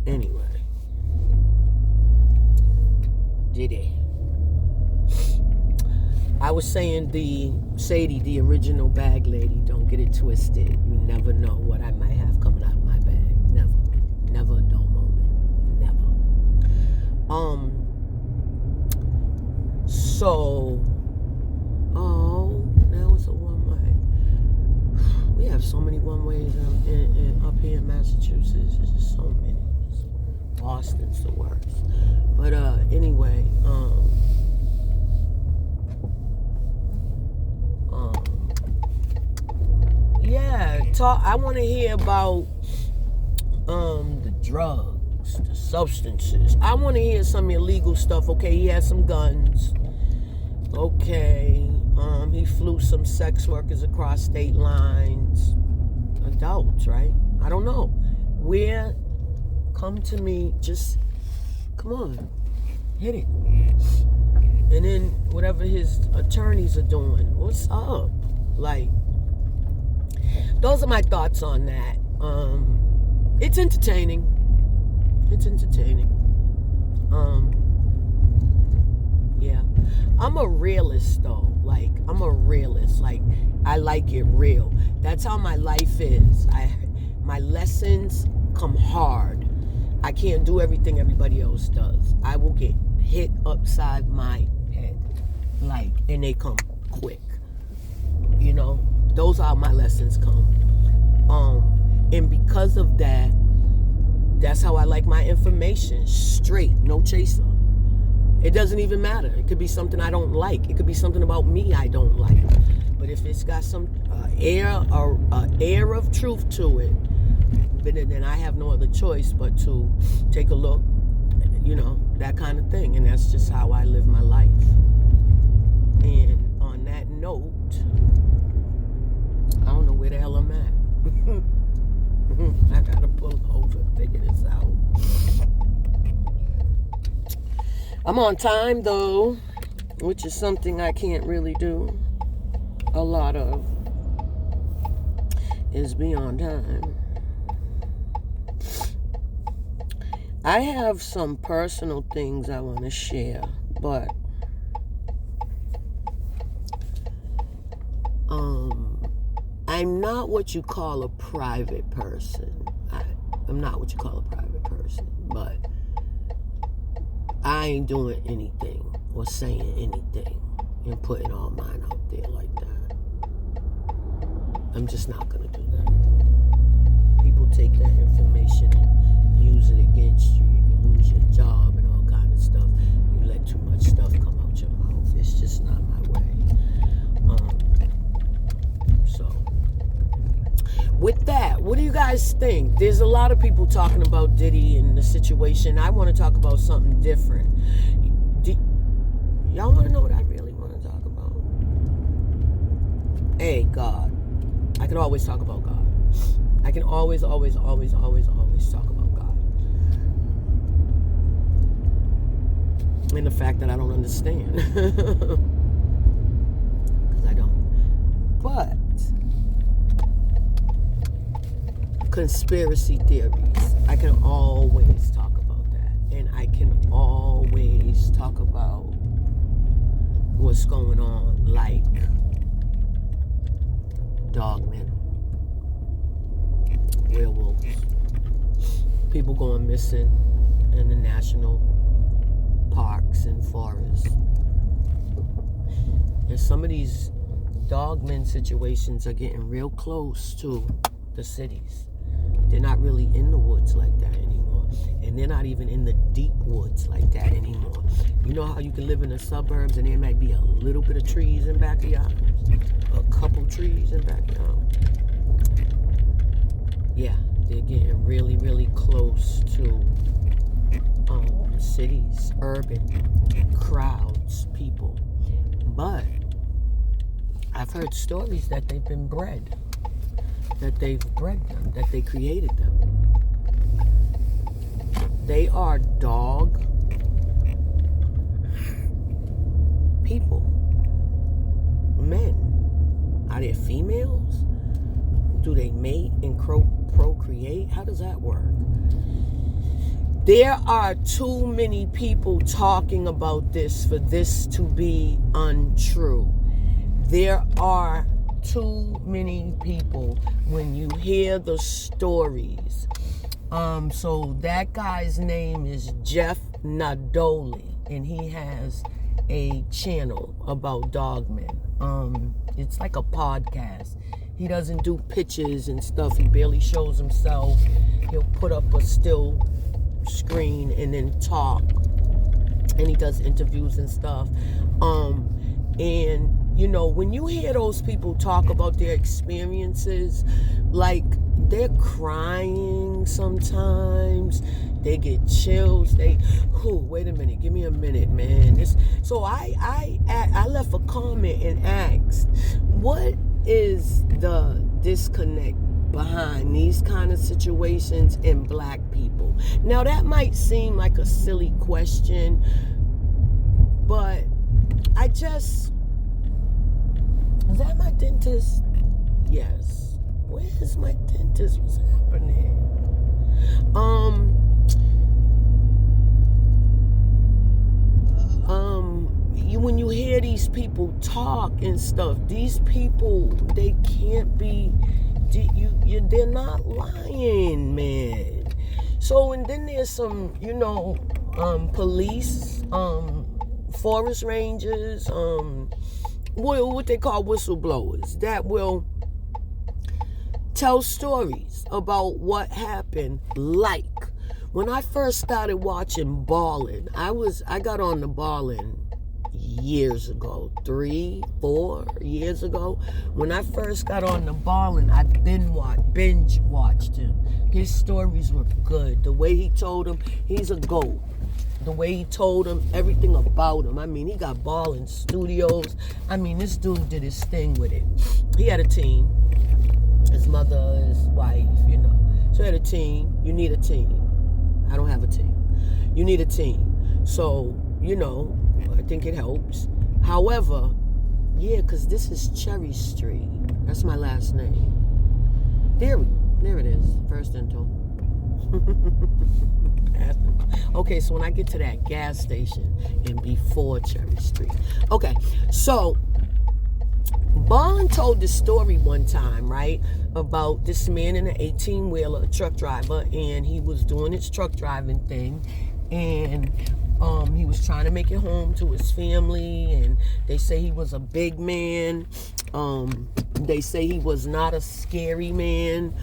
Anyway. Diddy. I was saying Sadie, the original bag lady, don't get it twisted. You never know what I might have coming out of my bag. Never. Never a dull moment. Never. So, now it's a one-way. We have so many one-ways up here in Massachusetts. There's just so many. Boston's the worst. But anyway, yeah, I want to hear about the drugs, the substances. I want to hear some illegal stuff. Okay, he has some guns. Okay, he flew some sex workers across state lines. Adults, right? I don't know. Come to me, just come on, hit it. And then whatever his attorneys are doing, what's up? Like, those are my thoughts on that. It's entertaining. Yeah. I'm a realist though. Like, I'm a realist. Like, I like it real. That's how my life is. My lessons come hard. I can't do everything everybody else does. I will get hit upside my head. Like, and they come quick. You know, those are how my lessons come. And because of that, that's how I like my information. Straight, no chaser. It doesn't even matter. It could be something I don't like. It could be something about me I don't like. But if it's got some air of truth to it, then I have no other choice but to take a look, you know, that kind of thing. And that's just how I live my life. And on that note, I don't know where the hell I'm at. I gotta pull over, figure this out. I'm on time though, which is something I can't really do a lot of, is be on time. I have some personal things I want to share, but I'm not what you call a private person. I'm not what you call a private person, but I ain't doing anything or saying anything and putting all mine out there like that. I'm just not going to do that. People take that information and use it against you. You can lose your job and all kind of stuff. You let too much stuff come out your mouth. It's just not my way. So, with that, what do you guys think? There's a lot of people talking about Diddy and the situation. I want to talk about something different. Y'all want to know what I really want to talk about? Hey, God. I can always talk about God. I can always talk about God. And the fact that I don't understand. Because I don't. But conspiracy theories, I can always talk about that. And I can always talk about what's going on, like dogmen, werewolves, people going missing in the national parks and forests. And some of these dogmen situations are getting real close to the cities. They're not really in the woods like that anymore. And they're not even in the deep woods like that anymore. You know how you can live in the suburbs and there might be a little bit of trees in back of your house? A couple trees in back of your house? Yeah, they're getting really, really close to cities, urban crowds, people. But I've heard stories that they've been bred. That they've bred them, that they created them. They are dog people. Men. Are they females? Do they mate and procreate? How does that work? There are too many people talking about this for this to be untrue. There are too many people. When you hear the stories, so that guy's name is Jeff Nadoli, and he has a channel about dogmen. It's like a podcast. He doesn't do pictures and stuff. He barely shows himself. He'll put up a still screen and then talk, and he does interviews and stuff. And you know, when you hear those people talk about their experiences, like, they're crying sometimes, they get chills, wait a minute, give me a minute, man. So I left a comment and asked, what is the disconnect behind these kind of situations in black people? Now, that might seem like a silly question, but is that my dentist? Yes. Where's my dentist? What's happening? When you hear these people talk and stuff, these people, they can't be, they're not lying, man. So, and then there's some, police, forest rangers, what they call whistleblowers, that will tell stories about what happened. Like, when I first started watching Ballin', I got on the Ballin' years ago, 3-4 years ago. When I first got on the Ballin', I binge watched him. His stories were good. The way he told them, he's a GOAT. The way he told them everything about him. I mean, he got Ballin' Studios. I mean, this dude did his thing with it. He had a team. His mother, his wife, So he had a team. You need a team. I don't have a team. You need a team. So, I think it helps. However, because this is Cherry Street. That's my last name. There it is. First Dental. Okay, so when I get to that gas station and before Cherry Street. Okay, so Ballin told this story one time, right, about this man in an 18-wheeler, a truck driver, and he was doing his truck driving thing, and he was trying to make it home to his family, and they say he was a big man. They say he was not a scary man.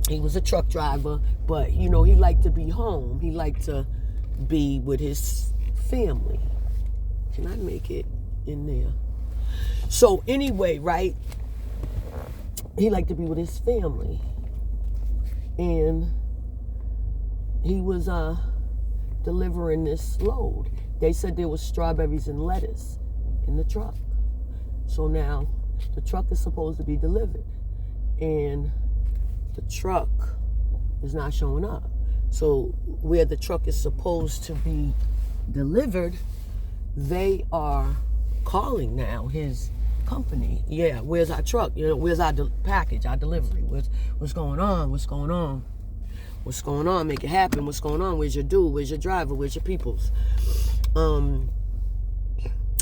He was a truck driver, but, he liked to be home. He liked to be with his family. Can I make it in there? So anyway, right? He liked to be with his family. And he was delivering this load. They said there was strawberries and lettuce in the truck. So now the truck is supposed to be delivered. And the truck is not showing up. So where the truck is supposed to be delivered, they are calling now his company. Yeah, where's our truck? Where's our package, our delivery? What's going on? What's going on? What's going on? Make it happen. What's going on? Where's your dude? Where's your driver? Where's your peoples?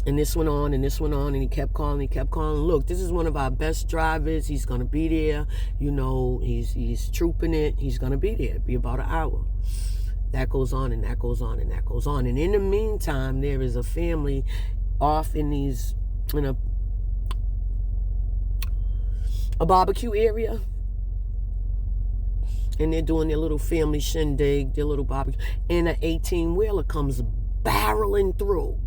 And this went on, and this went on, and he kept calling. Look, this is one of our best drivers. He's going to be there. He's trooping it. He's going to be there. It'll be about an hour. That goes on, and that goes on, and that goes on. And in the meantime, there is a family off in a barbecue area. And they're doing their little family shindig, their little barbecue. And an 18-wheeler comes barreling through.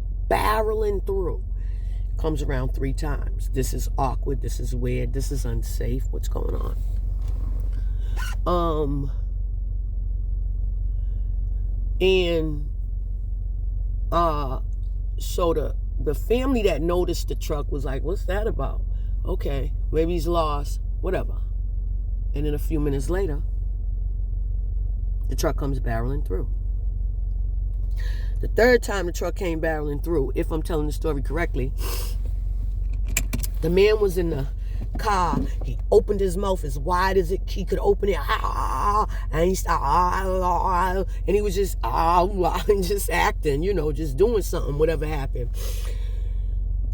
Comes around 3 times. This is awkward. This is weird. This is unsafe. What's going on? So the family that noticed the truck was like, what's that about? Okay, maybe he's lost, whatever. And then a few minutes later, the truck comes barreling through. The third time the truck came barreling through, if I'm telling the story correctly, the man was in the car. He opened his mouth as wide as he could open it. and he started, and he was just, and just acting, just doing something, whatever happened.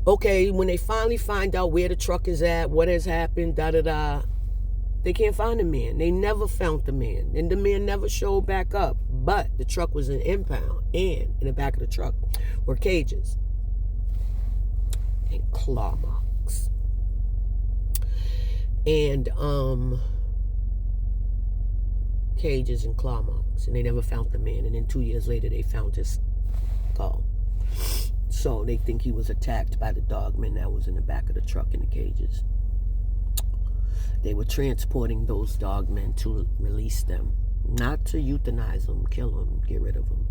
Okay, when they finally find out where the truck is at, what has happened, they can't find the man. They never found the man, and the man never showed back up. But the truck was an impound, and in the back of the truck were cages and claw marks. And cages and claw marks, and they never found the man. And then 2 years later, they found his skull. So they think he was attacked by the dogmen that was in the back of the truck in the cages. They were transporting those dogmen to release them, not to euthanize them, kill them, get rid of them,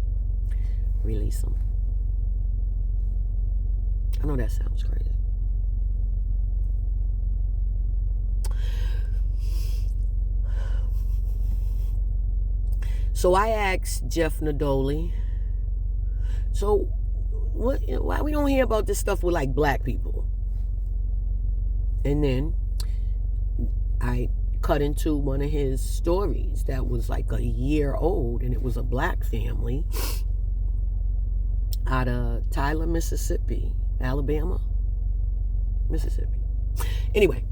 release them. I know that sounds crazy. So I asked Jeff Nadoli, so why we don't hear about this stuff with like black people? And then I cut into one of his stories that was like a year old, and it was a black family out of Tyler, Mississippi, Alabama, Mississippi. Anyway,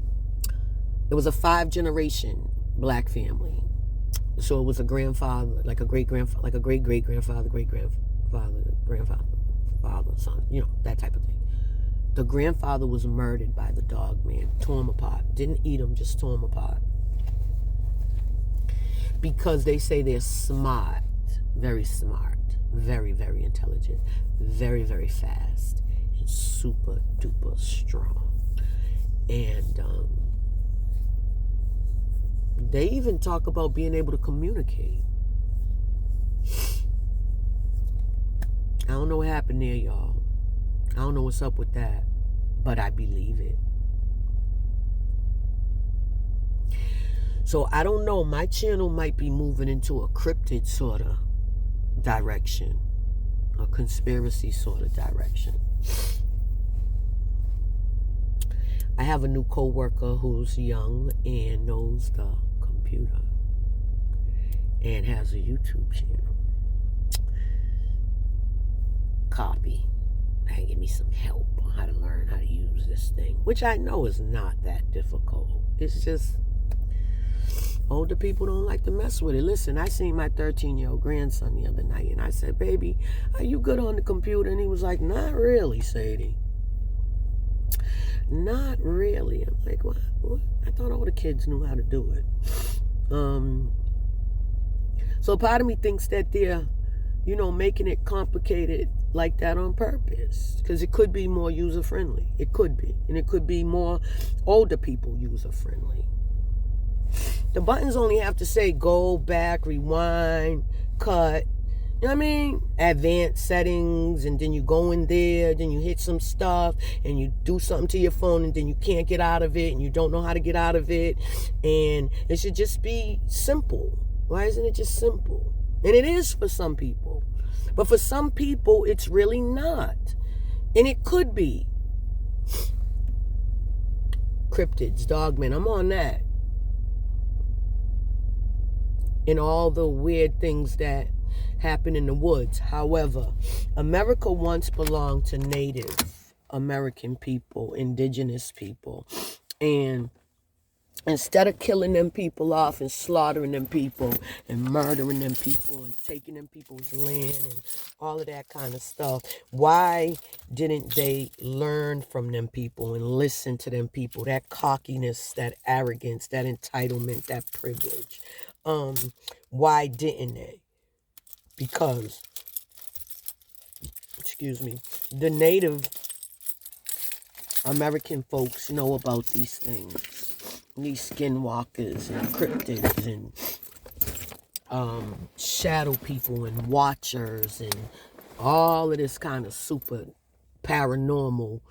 it was a 5-generation black family. So it was a grandfather, like a great-grandfather, like a great-great-grandfather, great-grandfather, grandfather, father, son, that type of thing. The grandfather was murdered by the dog man, tore him apart. Didn't eat him, just tore him apart. Because they say they're smart, very, very intelligent, very, very fast, and super duper strong. And they even talk about being able to communicate. I don't know what happened there, y'all. I don't know what's up with that, but I believe it. So I don't know. My channel might be moving into a cryptid sort of direction, a conspiracy sort of direction. I have a new coworker who's young and knows the computer and has a YouTube channel. Copy. And give me some help on how to learn how to use this thing, which I know is not that difficult. It's just older people don't like to mess with it. Listen, I seen my 13-year-old grandson the other night, and I said, baby, are you good on the computer? And he was like, not really, Sadie. Not really. I'm like, what? I thought all the kids knew how to do it. So part of me thinks that they're, making it complicated like that on purpose, because it could be more user-friendly. It could be. And it could be more older people user-friendly. The buttons only have to say go, back, rewind, cut, advanced settings, and then you go in there, then you hit some stuff, and you do something to your phone, and then you can't get out of it, and you don't know how to get out of it, and it should just be simple. Why isn't it just simple? And it is for some people. But for some people, it's really not. And it could be. Cryptids, dogmen, I'm on that. And all the weird things that happen in the woods. However, America once belonged to Native American people, indigenous people. And instead of killing them people off and slaughtering them people and murdering them people and taking them people's land and all of that kind of stuff, why didn't they learn from them people and listen to them people? That cockiness, that arrogance, that entitlement, that privilege. Why didn't they? Because, the Native American folks know about these things. These skinwalkers and cryptids and shadow people and watchers and all of this kind of super paranormal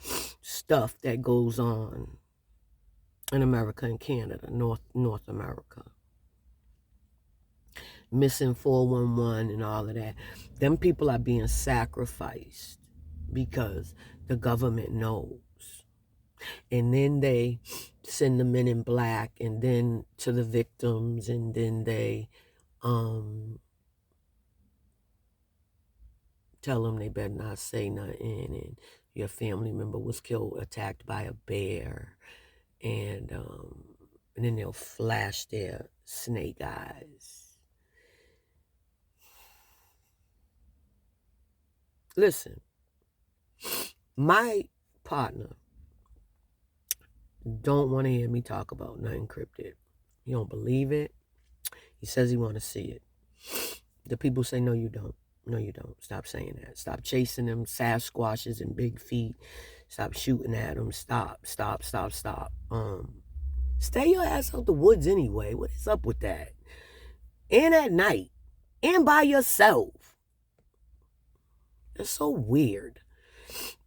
stuff that goes on in America and Canada, North America. Missing 411 and all of that. Them people are being sacrificed because the government knows. And then they send the men in black, and then to the victims, and then they tell them they better not say nothing, and your family member was killed, attacked by a bear, and then they'll flash their snake eyes. Listen, my partner don't want to hear me talk about nothing cryptid. He don't believe it. He says he want to see it. The people say, no, you don't. No, you don't. Stop saying that. Stop chasing them Sasquatches and big feet. Stop shooting at them. Stop. Stay your ass out the woods anyway. What is up with that? And at night. And by yourself. That's so weird.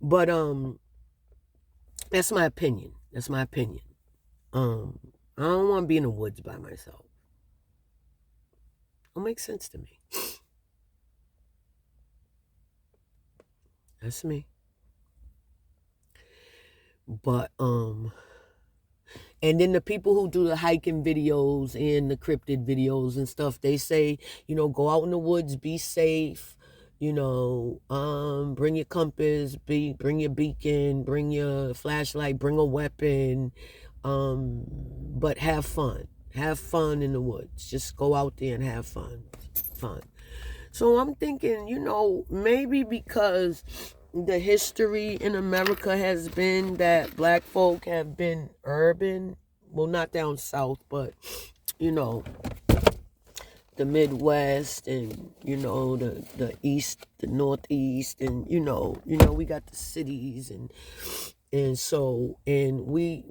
But that's my opinion. That's my opinion. I don't want to be in the woods by myself. Don't make sense to me. That's me. But and then the people who do the hiking videos and the cryptid videos and stuff, they say, go out in the woods, be safe, bring your compass, bring your beacon, bring your flashlight, bring a weapon, but have fun. Have fun in the woods. Just go out there and have fun. So I'm thinking, maybe because the history in America has been that black folk have been urban. Well, not down south, but, the Midwest and, the East, the Northeast, and, we got the cities and we,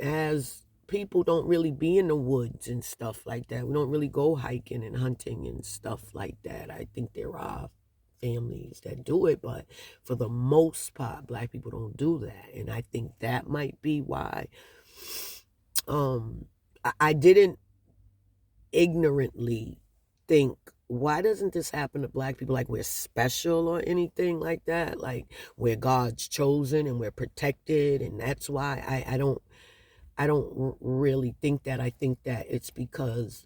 as people, don't really be in the woods and stuff like that. We don't really go hiking and hunting and stuff like that. I think there are families that do it, but for the most part, black people don't do that. And I think that might be why I didn't ignorantly think, why doesn't this happen to black people, like we're special or anything like that, like we're God's chosen and we're protected, and that's why I don't really think that. I think that it's because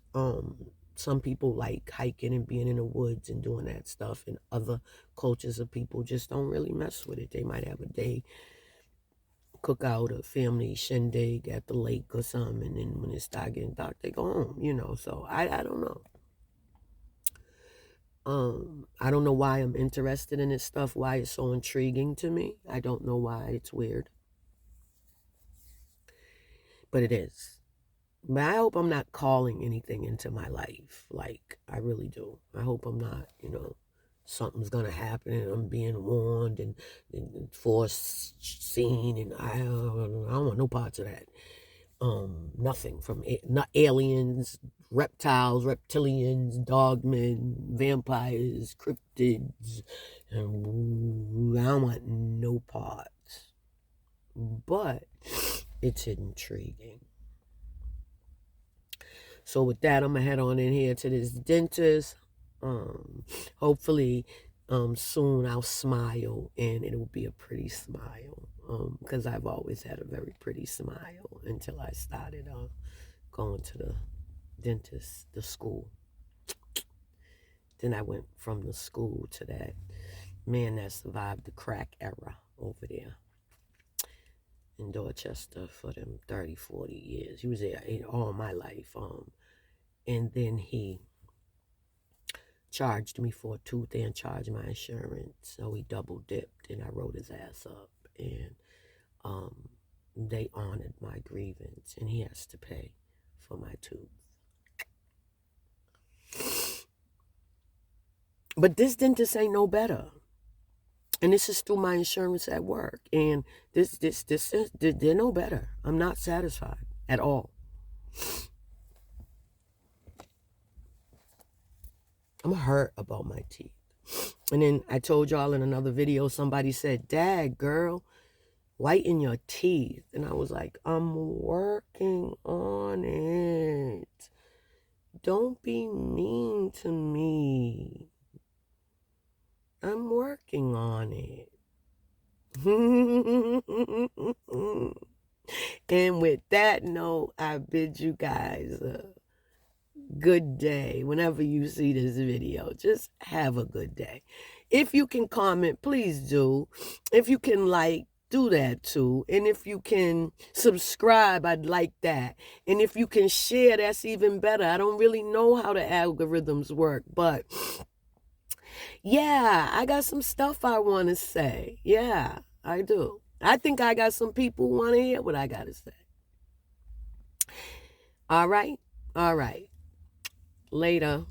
some people like hiking and being in the woods and doing that stuff, and other cultures of people just don't really mess with it. They might have a day cookout, a family shindig at the lake or something, and then when it start getting dark, they go home, so I don't know. I don't know why I'm interested in this stuff, why it's so intriguing to me. I don't know why. It's weird. But it is. But I hope I'm not calling anything into my life. Like, I really do. I hope I'm not, something's going to happen and I'm being warned and foreseen, and I don't want no parts of that. Nothing from not aliens, reptiles, reptilians, dogmen, vampires, cryptids. I don't want no parts. But it's intriguing. So with that, I'm gonna head on in here to this dentist. Hopefully, soon I'll smile, and it'll be a pretty smile. Because I've always had a very pretty smile until I started going to the dentist, the school. Then I went from the school to that man that survived the crack era over there in Dorchester for them 30, 40 years. He was there all my life. And then he charged me for a tooth and charged my insurance. So he double dipped, and I wrote his ass up. And they honored my grievance, and he has to pay for my tooth. But this dentist ain't no better. And this is through my insurance at work. And this they're no better. I'm not satisfied at all. I'm hurt about my teeth. And then I told y'all in another video, somebody said, "Dad, girl, whiten your teeth." And I was like, I'm working on it. Don't be mean to me. I'm working on it. And with that note, I bid you guys a good day. Whenever you see this video, just have a good day. If you can comment, please do. If you can like, do that too. And if you can subscribe, I'd like that. And if you can share, that's even better. I don't really know how the algorithms work, but yeah, I got some stuff I want to say. Yeah, I do. I think I got some people who want to hear what I got to say. All right. All right. Later.